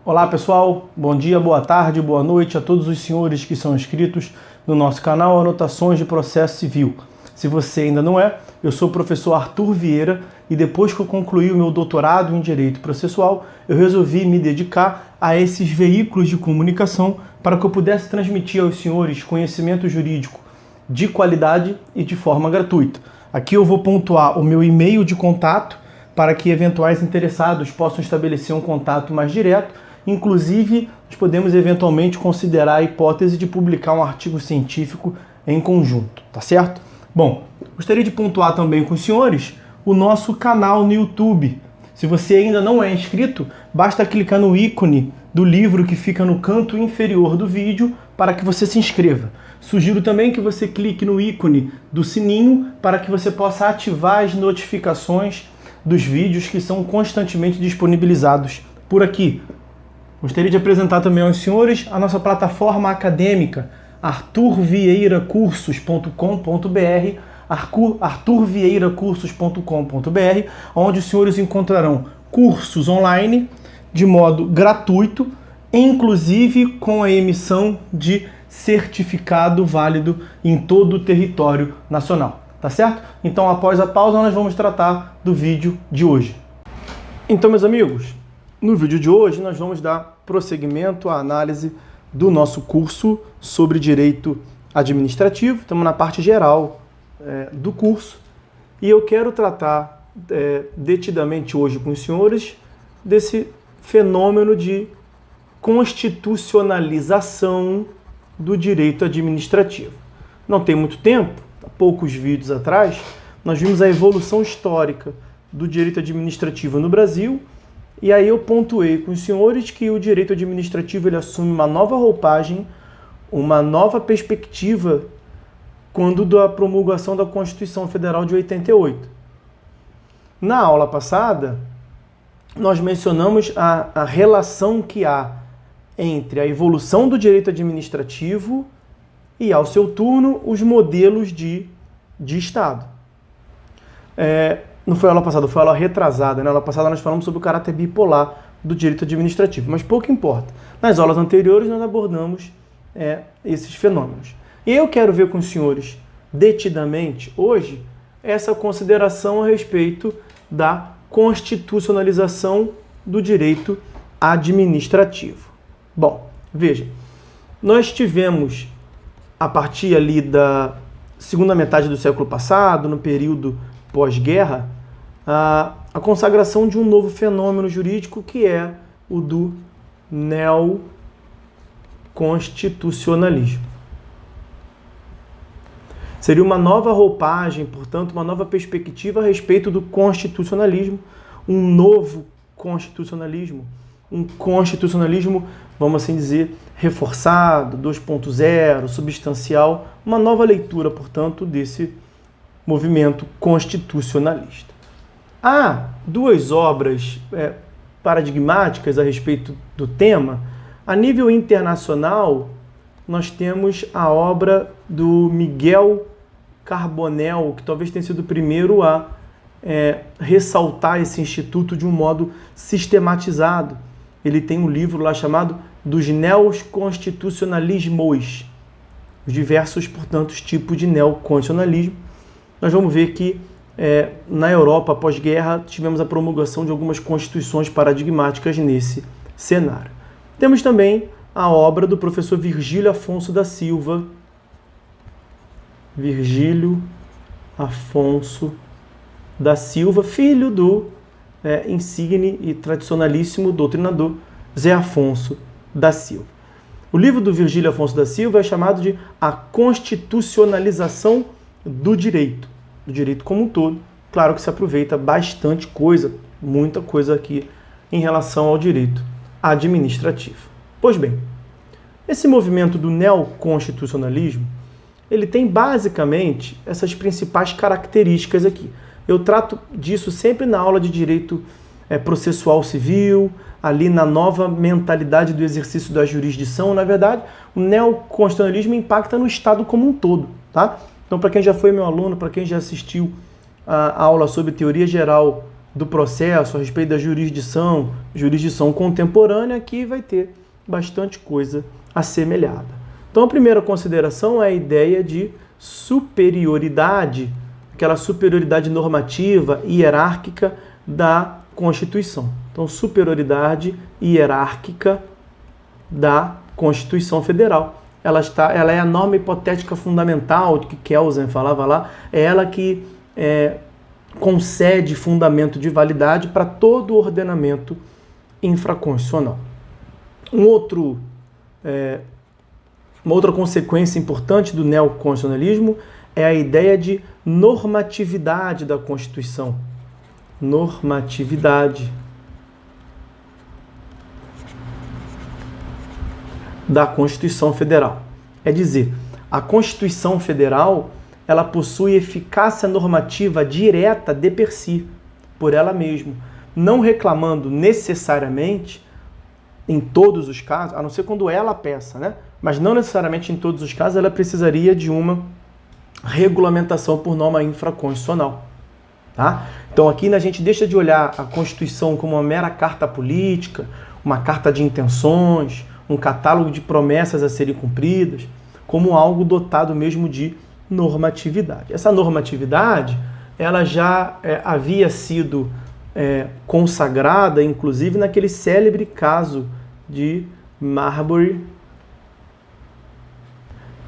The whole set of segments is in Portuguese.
Olá pessoal, bom dia, boa tarde, boa noite a todos os senhores que são inscritos no nosso canal Anotações de Processo Civil. Se você ainda não é, eu sou o professor Arthur Vieira e depois que eu concluí o meu doutorado em Direito Processual, eu resolvi me dedicar a esses veículos de comunicação para que eu pudesse transmitir aos senhores conhecimento jurídico de qualidade e de forma gratuita. Aqui eu vou pontuar o meu e-mail de contato para que eventuais interessados possam estabelecer um contato mais direto. Inclusive, nós podemos eventualmente considerar a hipótese de publicar um artigo científico em conjunto, tá certo? Bom, gostaria de pontuar também com os senhores o nosso canal no YouTube. Se você ainda não é inscrito, basta clicar no ícone do livro que fica no canto inferior do vídeo para que você se inscreva. Sugiro também que você clique no ícone do sininho para que você possa ativar as notificações dos vídeos que são constantemente disponibilizados por aqui. Gostaria de apresentar também aos senhores a nossa plataforma acadêmica, arturvieiracursos.com.br, arturvieiracursos.com.br, onde os senhores encontrarão cursos online de modo gratuito, inclusive com a emissão de certificado válido em todo o território nacional. Tá certo? Então, após a pausa, nós vamos tratar do vídeo de hoje. Então, meus amigos, no vídeo de hoje nós vamos dar prosseguimento à análise do nosso curso sobre direito administrativo. Estamos na parte geral do curso e eu quero tratar detidamente hoje com os senhores desse fenômeno de constitucionalização do direito administrativo. Não tem muito tempo, há poucos vídeos atrás, nós vimos a evolução histórica do direito administrativo no Brasil. E aí eu pontuei com os senhores que o direito administrativo ele assume uma nova roupagem, uma nova perspectiva quando da promulgação da Constituição Federal de 88. Na aula passada, nós mencionamos a relação que há entre a evolução do direito administrativo e, ao seu turno, os modelos de Estado. Não foi a aula passada, foi a aula retrasada. Na aula passada nós falamos sobre o caráter bipolar do direito administrativo, mas pouco importa. Nas aulas anteriores nós abordamos esses fenômenos. E eu quero ver com os senhores, detidamente, hoje, essa consideração a respeito da constitucionalização do direito administrativo. Bom, veja, nós tivemos, a partir ali da segunda metade do século passado, no período pós-guerra, a consagração de um novo fenômeno jurídico que é o do neoconstitucionalismo. Seria uma nova roupagem, portanto, uma nova perspectiva a respeito do constitucionalismo, um novo constitucionalismo, um constitucionalismo, vamos assim dizer, reforçado, 2.0, substancial, uma nova leitura, portanto, desse movimento constitucionalista. Há duas obras paradigmáticas a respeito do tema. A nível internacional, nós temos a obra do Miguel Carbonell, que talvez tenha sido o primeiro a ressaltar esse instituto de um modo sistematizado. Ele tem um livro lá chamado Dos Neoconstitucionalismos, os diversos, portanto, tipos de neoconstitucionalismo. Nós vamos ver que na Europa, pós-guerra, tivemos a promulgação de algumas constituições paradigmáticas nesse cenário. Temos também a obra do professor Virgílio Afonso da Silva. Virgílio Afonso da Silva, filho do insigne e tradicionalíssimo doutrinador Zé Afonso da Silva. O livro do Virgílio Afonso da Silva é chamado de A Constitucionalização do Direito como um todo. Claro que se aproveita bastante coisa, muita coisa aqui em relação ao direito administrativo. Pois bem, esse movimento do neoconstitucionalismo, ele tem basicamente essas principais características aqui. Eu trato disso sempre na aula de direito processual civil, ali na nova mentalidade do exercício da jurisdição. Na verdade, o neoconstitucionalismo impacta no Estado como um todo, tá? Então, para quem já foi meu aluno, para quem já assistiu a aula sobre teoria geral do processo, a respeito da jurisdição contemporânea, aqui vai ter bastante coisa assemelhada. Então, a primeira consideração é a ideia de superioridade, aquela superioridade normativa e hierárquica da Constituição. Então, superioridade hierárquica da Constituição Federal. Ela é a norma hipotética fundamental que Kelsen falava lá, é ela que concede fundamento de validade para todo o ordenamento infraconstitucional. Uma outra consequência importante do neoconstitucionalismo é a ideia de normatividade da Constituição. Normatividade da Constituição Federal. É dizer, a Constituição Federal ela possui eficácia normativa direta de per si, por ela mesma, não reclamando necessariamente em todos os casos, a não ser quando ela peça, né? Mas não necessariamente em todos os casos ela precisaria de uma regulamentação por norma infraconstitucional. Tá? Então aqui a gente deixa de olhar a Constituição como uma mera carta política, uma carta de intenções, um catálogo de promessas a serem cumpridas, como algo dotado mesmo de normatividade. Essa normatividade ela já havia sido consagrada, inclusive, naquele célebre caso de Marbury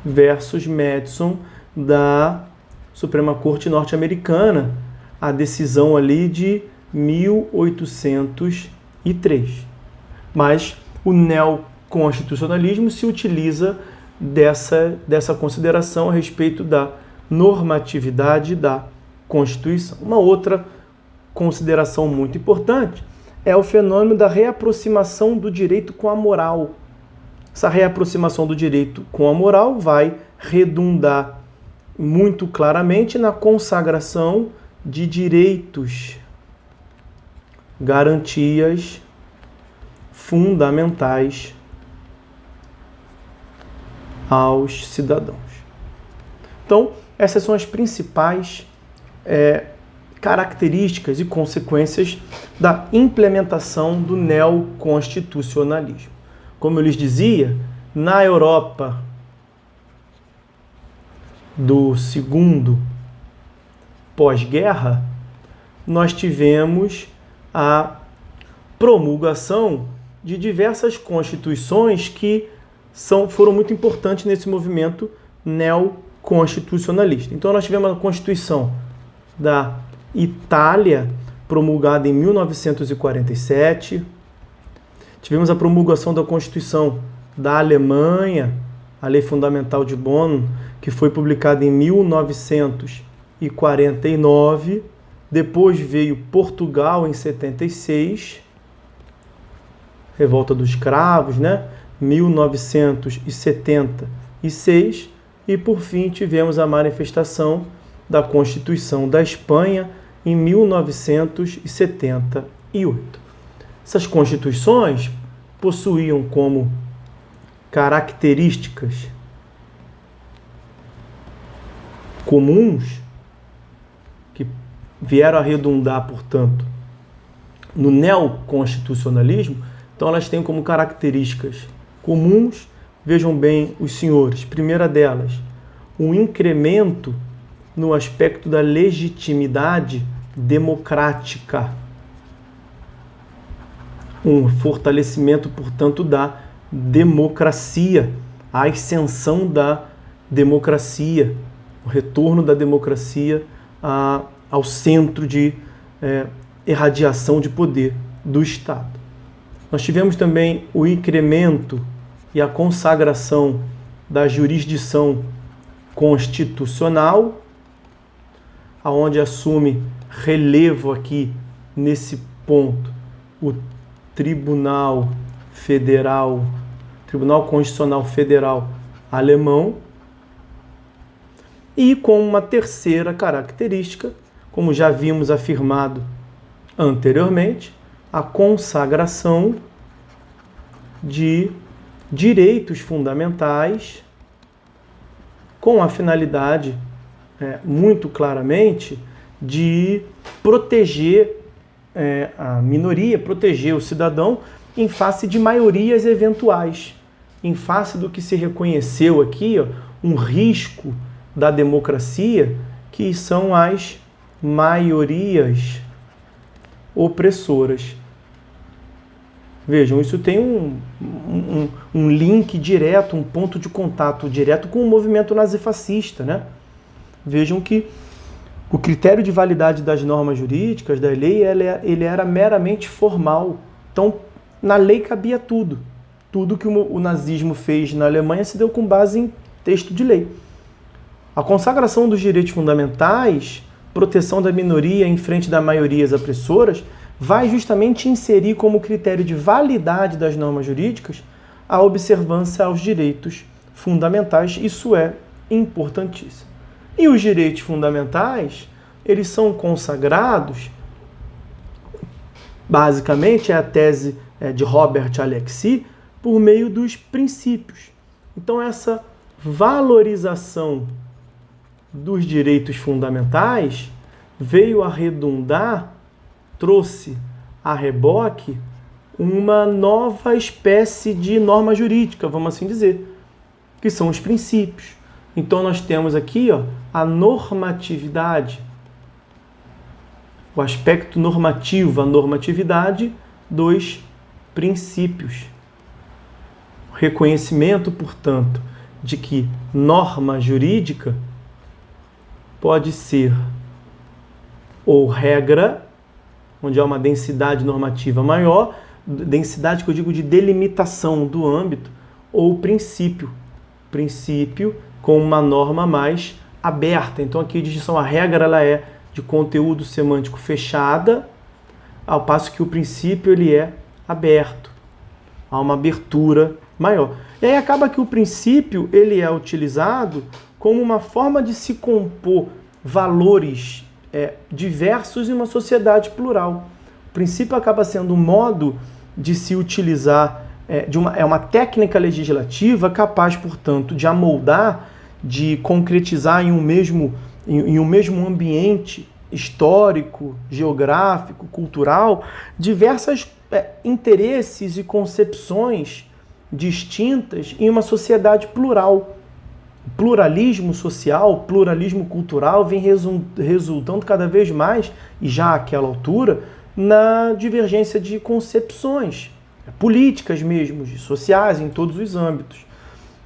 versus Madison da Suprema Corte norte-americana, a decisão ali de 1803. Mas o neoconstitucionalismo se utiliza dessa consideração a respeito da normatividade da Constituição. Uma outra consideração muito importante é o fenômeno da reaproximação do direito com a moral. Essa reaproximação do direito com a moral vai redundar muito claramente na consagração de direitos, garantias fundamentais aos cidadãos. Então, essas são as principais características e consequências da implementação do neoconstitucionalismo. Como eu lhes dizia, na Europa do segundo pós-guerra, nós tivemos a promulgação de diversas constituições que foram muito importantes nesse movimento neoconstitucionalista. Então nós tivemos a Constituição da Itália, promulgada em 1947. Tivemos a promulgação da Constituição da Alemanha, a Lei Fundamental de Bonn, que foi publicada em 1949. Depois veio Portugal em 76, Revolta dos Cravos, né? 1976. E por fim tivemos a manifestação da Constituição da Espanha em 1978. Essas constituições possuíam como características comuns, que vieram a redundar, portanto, no neoconstitucionalismo. Então elas têm como características comuns, vejam bem os senhores, primeira delas, um incremento no aspecto da legitimidade democrática, um fortalecimento, portanto, da democracia, a ascensão da democracia, o retorno da democracia ao centro de irradiação de poder do Estado. Nós tivemos também o incremento e a consagração da jurisdição constitucional, aonde assume relevo aqui nesse ponto o Tribunal Constitucional Federal alemão, e com uma terceira característica, como já vimos afirmado anteriormente, a consagração de direitos fundamentais com a finalidade, muito claramente, de proteger a minoria, proteger o cidadão em face de maiorias eventuais, em face do que se reconheceu aqui, ó, um risco da democracia, que são as maiorias opressoras. Vejam, isso tem um link direto, um ponto de contato direto com o movimento nazifascista, né? Vejam que o critério de validade das normas jurídicas, da lei, ele era meramente formal. Então, na lei cabia tudo. Tudo que o nazismo fez na Alemanha se deu com base em texto de lei. A consagração dos direitos fundamentais, proteção da minoria em frente das maiorias opressoras, vai justamente inserir como critério de validade das normas jurídicas a observância aos direitos fundamentais. Isso é importantíssimo. E os direitos fundamentais, eles são consagrados, basicamente, é a tese de Robert Alexis, por meio dos princípios. Então, essa valorização dos direitos fundamentais veio a redundar, trouxe a reboque uma nova espécie de norma jurídica, vamos assim dizer, que são os princípios. Então nós temos aqui, ó, a normatividade, o aspecto normativo, a normatividade dos princípios. O reconhecimento, portanto, de que norma jurídica pode ser ou regra, onde há uma densidade normativa maior, densidade que eu digo de delimitação do âmbito, ou princípio. Princípio com uma norma mais aberta. Então aqui a distinção, a regra ela é de conteúdo semântico fechada, ao passo que o princípio ele é aberto. Há uma abertura maior. E aí acaba que o princípio ele é utilizado como uma forma de se compor valores diversos em uma sociedade plural. O princípio acaba sendo um modo de se utilizar, uma técnica legislativa capaz, portanto, de amoldar, de concretizar em um mesmo ambiente histórico, geográfico, cultural, diversos interesses e concepções distintas em uma sociedade plural. O pluralismo social, pluralismo cultural vem resultando cada vez mais, e já àquela altura, na divergência de concepções políticas mesmo, sociais, em todos os âmbitos.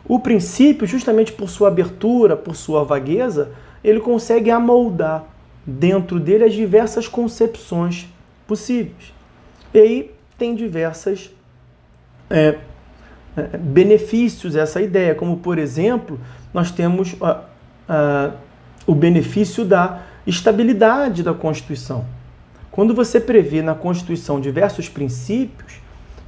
O princípio, justamente por sua abertura, por sua vagueza, ele consegue amoldar dentro dele as diversas concepções possíveis. E aí tem diversos benefícios essa ideia, como, por exemplo, nós temos o benefício da estabilidade da Constituição. Quando você prevê na Constituição diversos princípios,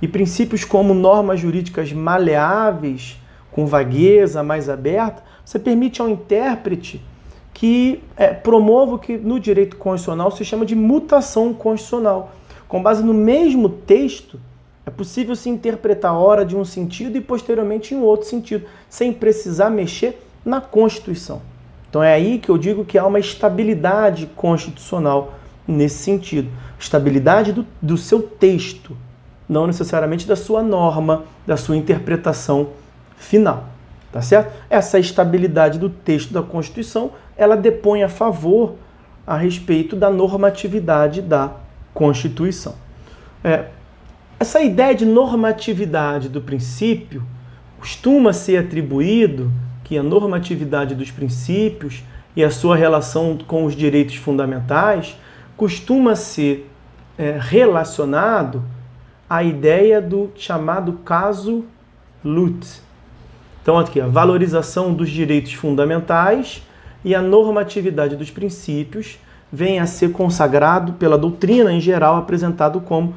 e princípios como normas jurídicas maleáveis, com vagueza, mais aberta, você permite ao intérprete que promova o que no direito constitucional se chama de mutação constitucional. Com base no mesmo texto, é possível se interpretar ora de um sentido e posteriormente em outro sentido, sem precisar mexer na Constituição. Então é aí que eu digo que há uma estabilidade constitucional nesse sentido. Estabilidade do seu texto, não necessariamente da sua norma, da sua interpretação final. Tá certo? Essa estabilidade do texto da Constituição, ela depõe a favor a respeito da normatividade da Constituição. Essa ideia de normatividade do princípio costuma ser atribuído que a normatividade dos princípios e a sua relação com os direitos fundamentais costuma ser relacionado à ideia do chamado casu lut. Então aqui, a valorização dos direitos fundamentais e a normatividade dos princípios vem a ser consagrado pela doutrina em geral, apresentado como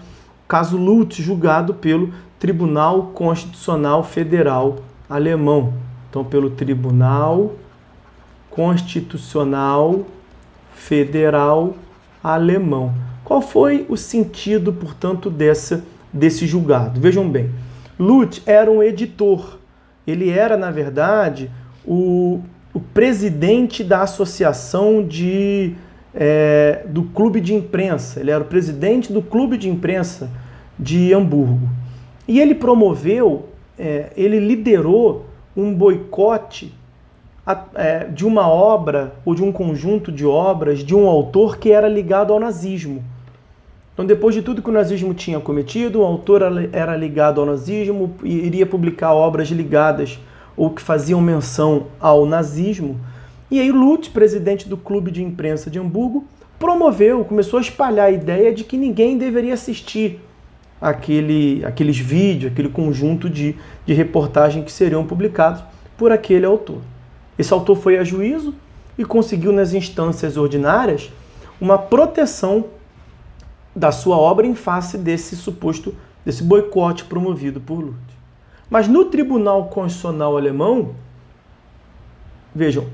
casu lut, julgado pelo Tribunal Constitucional Federal Alemão. Então, pelo Tribunal Constitucional Federal Alemão. Qual foi o sentido, portanto, desse julgado? Vejam bem, Lut era um editor. Ele era, na verdade, o presidente da Associação de do clube de imprensa. Ele era o presidente do clube de imprensa de Hamburgo. E ele promoveu, ele liderou um boicote de uma obra ou de um conjunto de obras de um autor que era ligado ao nazismo. Então, depois de tudo que o nazismo tinha cometido, o autor era ligado ao nazismo e iria publicar obras ligadas ou que faziam menção ao nazismo. E aí Lutz, presidente do clube de imprensa de Hamburgo, começou a espalhar a ideia de que ninguém deveria assistir aqueles vídeos, aquele conjunto de reportagem que seriam publicados por aquele autor. Esse autor foi a juízo e conseguiu nas instâncias ordinárias uma proteção da sua obra em face desse boicote promovido por Lutz. Mas no Tribunal Constitucional Alemão, vejam,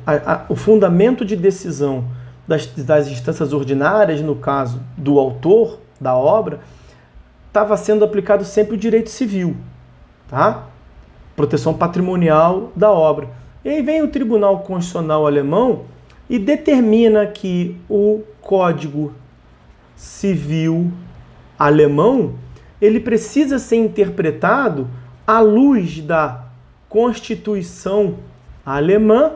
o fundamento de decisão das instâncias ordinárias, no caso do autor da obra, estava sendo aplicado sempre o direito civil, tá? Proteção patrimonial da obra. E aí vem o Tribunal Constitucional Alemão e determina que o Código Civil alemão ele precisa ser interpretado à luz da Constituição alemã,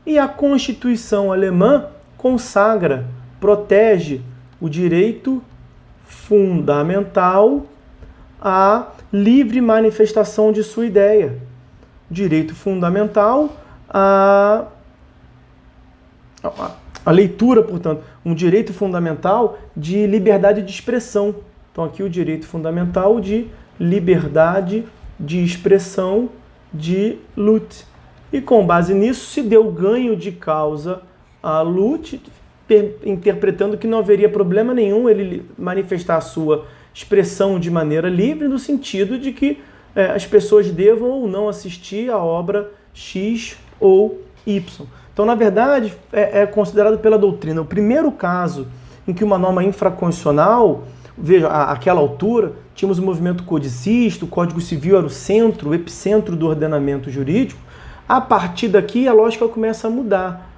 e a Constituição alemã consagra, protege o direito fundamental à livre manifestação de sua ideia. Direito fundamental à leitura, portanto, um direito fundamental de liberdade de expressão. Então aqui o direito fundamental de liberdade de expressão de Lutz. E com base nisso se deu ganho de causa a Lutz, interpretando que não haveria problema nenhum ele manifestar a sua expressão de maneira livre, no sentido de que as pessoas devam ou não assistir a obra X ou Y. Então, na verdade, é considerado pela doutrina o primeiro caso em que uma norma infraconstitucional, veja, àquela altura, tínhamos o movimento codicista, o Código Civil era o centro, o epicentro do ordenamento jurídico. A partir daqui, a lógica começa a mudar.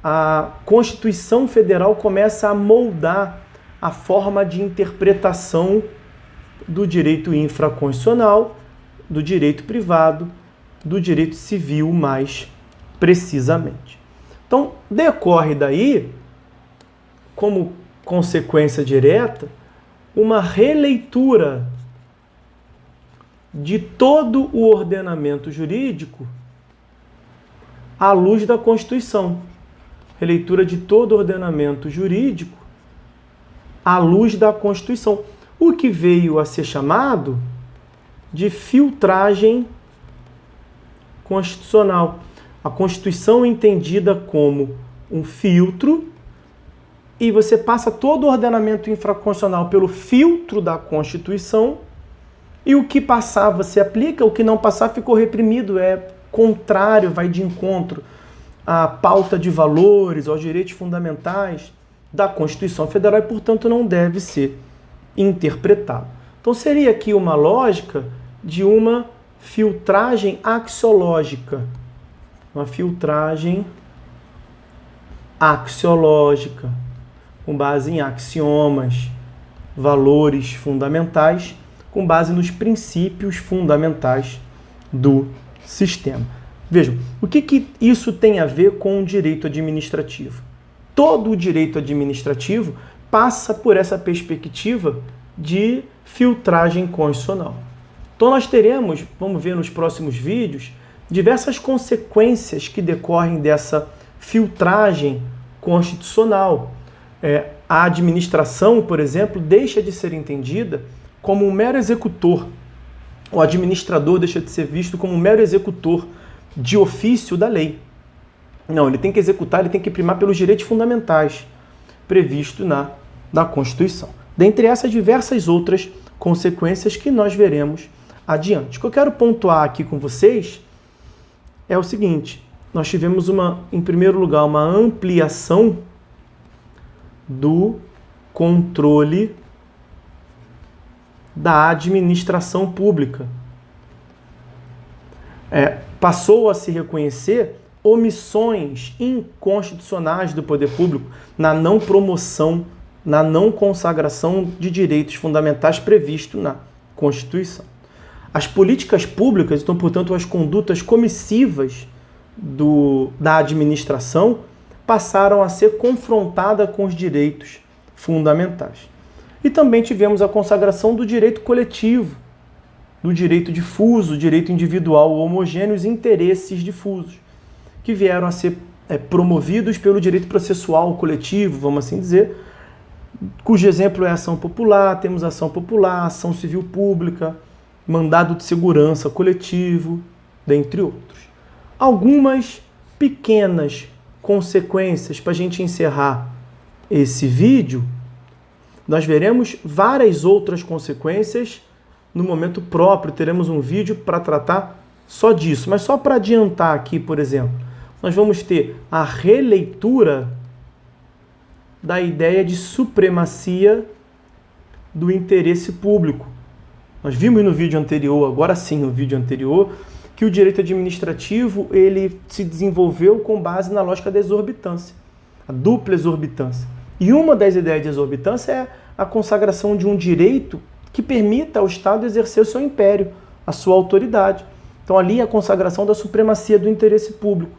A Constituição Federal começa a moldar a forma de interpretação do direito infraconstitucional, do direito privado, do direito civil mais precisamente. Então, decorre daí, como consequência direta, uma releitura de todo o ordenamento jurídico à luz da Constituição. Releitura de todo o ordenamento jurídico à luz da Constituição. O que veio a ser chamado de filtragem constitucional. A Constituição entendida como um filtro, e você passa todo o ordenamento infraconstitucional pelo filtro da Constituição, e o que passava se aplica, o que não passar ficou reprimido, é contrário, vai de encontro à pauta de valores, aos direitos fundamentais da Constituição Federal e, portanto, não deve ser interpretado. Então, seria aqui uma lógica de uma filtragem axiológica. Uma filtragem axiológica, com base em axiomas, valores fundamentais, com base nos princípios fundamentais do sistema. Vejam, o que isso tem a ver com o direito administrativo? Todo o direito administrativo passa por essa perspectiva de filtragem constitucional. Então nós teremos, vamos ver nos próximos vídeos, diversas consequências que decorrem dessa filtragem constitucional. A administração, por exemplo, deixa de ser entendida como um mero executor. O administrador deixa de ser visto como um mero executor de ofício da lei. Não, ele tem que executar, ele tem que primar pelos direitos fundamentais previstos na Constituição. Dentre essas diversas outras consequências que nós veremos adiante. O que eu quero pontuar aqui com vocês é o seguinte: nós tivemos em primeiro lugar, uma ampliação do controle da administração pública. Passou a se reconhecer omissões inconstitucionais do poder público na não promoção, na não consagração de direitos fundamentais previstos na Constituição. As políticas públicas, então, portanto, as condutas comissivas da administração passaram a ser confrontadas com os direitos fundamentais. E também tivemos a consagração do direito coletivo, do direito difuso, direito individual homogêneo, os interesses difusos, que vieram a ser promovidos pelo direito processual coletivo, vamos assim dizer, cujo exemplo é a ação popular, temos ação popular, ação civil pública, mandado de segurança coletivo, dentre outros. Algumas pequenas consequências para a gente encerrar esse vídeo. Nós veremos várias outras consequências no momento próprio, teremos um vídeo para tratar só disso. Mas só para adiantar aqui, por exemplo, nós vamos ter a releitura da ideia de supremacia do interesse público. Nós vimos no vídeo anterior, agora sim, no vídeo anterior, que o direito administrativo ele se desenvolveu com base na lógica da exorbitância, a dupla exorbitância. E uma das ideias de exorbitância é a consagração de um direito que permita ao Estado exercer o seu império, a sua autoridade. Então ali a consagração da supremacia do interesse público.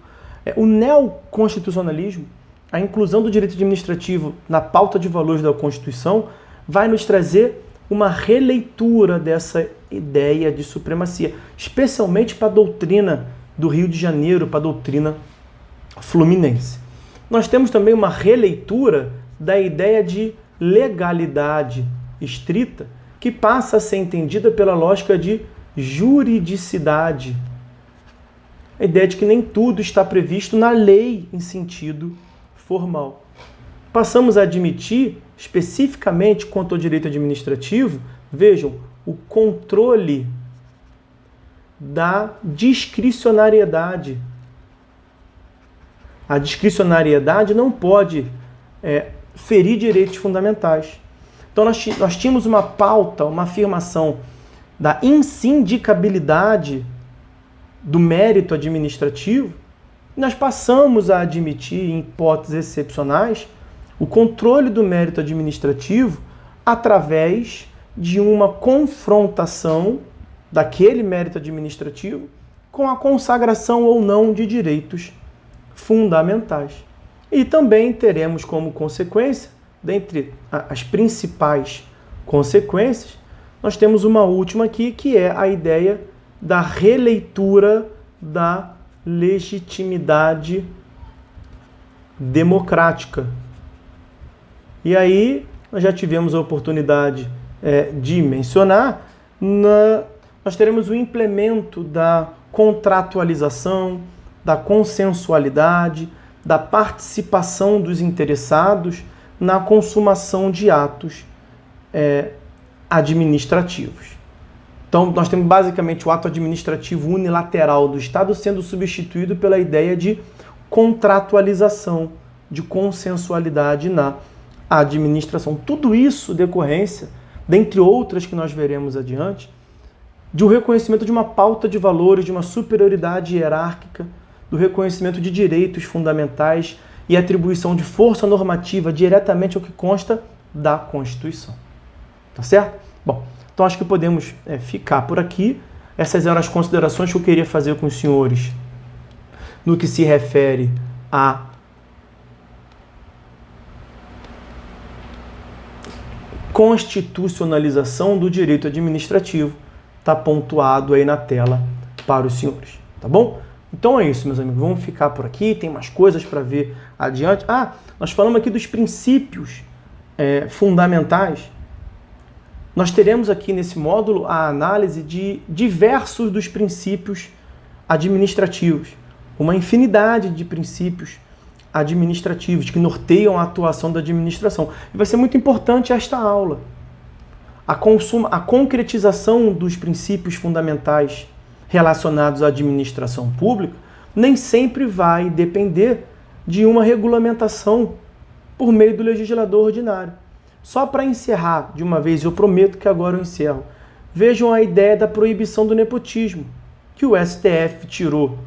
O neoconstitucionalismo, a inclusão do direito administrativo na pauta de valores da Constituição, vai nos trazer uma releitura dessa ideia de supremacia, especialmente para a doutrina do Rio de Janeiro, para a doutrina fluminense. Nós temos também uma releitura da ideia de legalidade estrita, que passa a ser entendida pela lógica de juridicidade. A ideia de que nem tudo está previsto na lei em sentido formal. Passamos a admitir, especificamente quanto ao direito administrativo, vejam, o controle da discricionariedade. A discricionariedade não pode ferir direitos fundamentais. Então nós tínhamos uma pauta, uma afirmação da insindicabilidade do mérito administrativo, e nós passamos a admitir, em hipóteses excepcionais, o controle do mérito administrativo através de uma confrontação daquele mérito administrativo com a consagração ou não de direitos fundamentais. E também teremos como consequência, dentre as principais consequências, nós temos uma última aqui, que é a ideia da releitura da legitimidade democrática. E aí, nós já tivemos a oportunidade de mencionar, nós teremos o implemento da contratualização, da consensualidade, da participação dos interessados na consumação de atos administrativos. Então, nós temos basicamente o ato administrativo unilateral do Estado sendo substituído pela ideia de contratualização, de consensualidade na administração. Tudo isso decorrência, dentre outras que nós veremos adiante, de um reconhecimento de uma pauta de valores, de uma superioridade hierárquica, do reconhecimento de direitos fundamentais e atribuição de força normativa diretamente ao que consta da Constituição. Tá certo? Bom, então acho que podemos ficar por aqui. Essas eram as considerações que eu queria fazer com os senhores no que se refere à constitucionalização do direito administrativo. Está pontuado aí na tela para os senhores, tá bom? Então é isso, meus amigos. Vamos ficar por aqui. Tem mais coisas para ver adiante. Nós falamos aqui dos princípios fundamentais. Nós teremos aqui nesse módulo a análise de diversos dos princípios administrativos. Uma infinidade de princípios administrativos que norteiam a atuação da administração. E vai ser muito importante esta aula. A concretização dos princípios fundamentais relacionados à administração pública nem sempre vai depender de uma regulamentação por meio do legislador ordinário. Só para encerrar de uma vez, eu prometo que agora eu encerro. Vejam a ideia da proibição do nepotismo, que o STF tirou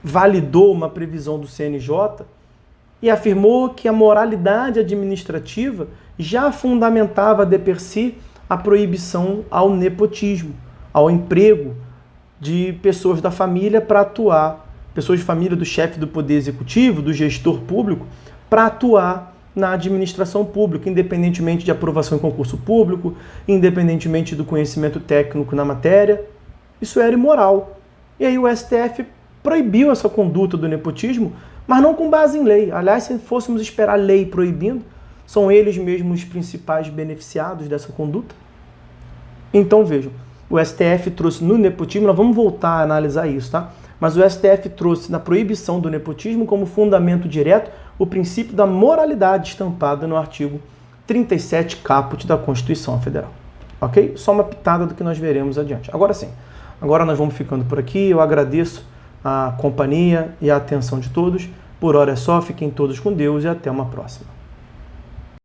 validou uma previsão do CNJ e afirmou que a moralidade administrativa já fundamentava de per si a proibição ao nepotismo, ao emprego de pessoas da família para atuar, pessoas de família do chefe do poder executivo, do gestor público, para atuar na administração pública, independentemente de aprovação em concurso público, independentemente do conhecimento técnico na matéria. Isso era imoral. E aí o STF proibiu essa conduta do nepotismo, mas não com base em lei. Aliás, se fôssemos esperar lei proibindo, são eles mesmos os principais beneficiados dessa conduta. Então vejam, o STF trouxe no nepotismo, nós vamos voltar a analisar isso, tá? Mas o STF trouxe na proibição do nepotismo como fundamento direto o princípio da moralidade estampado no artigo 37 caput da Constituição Federal. Ok? Só uma pitada do que nós veremos adiante. Agora sim, agora nós vamos ficando por aqui. Eu agradeço a companhia e a atenção de todos. Por hora é só, fiquem todos com Deus e até uma próxima.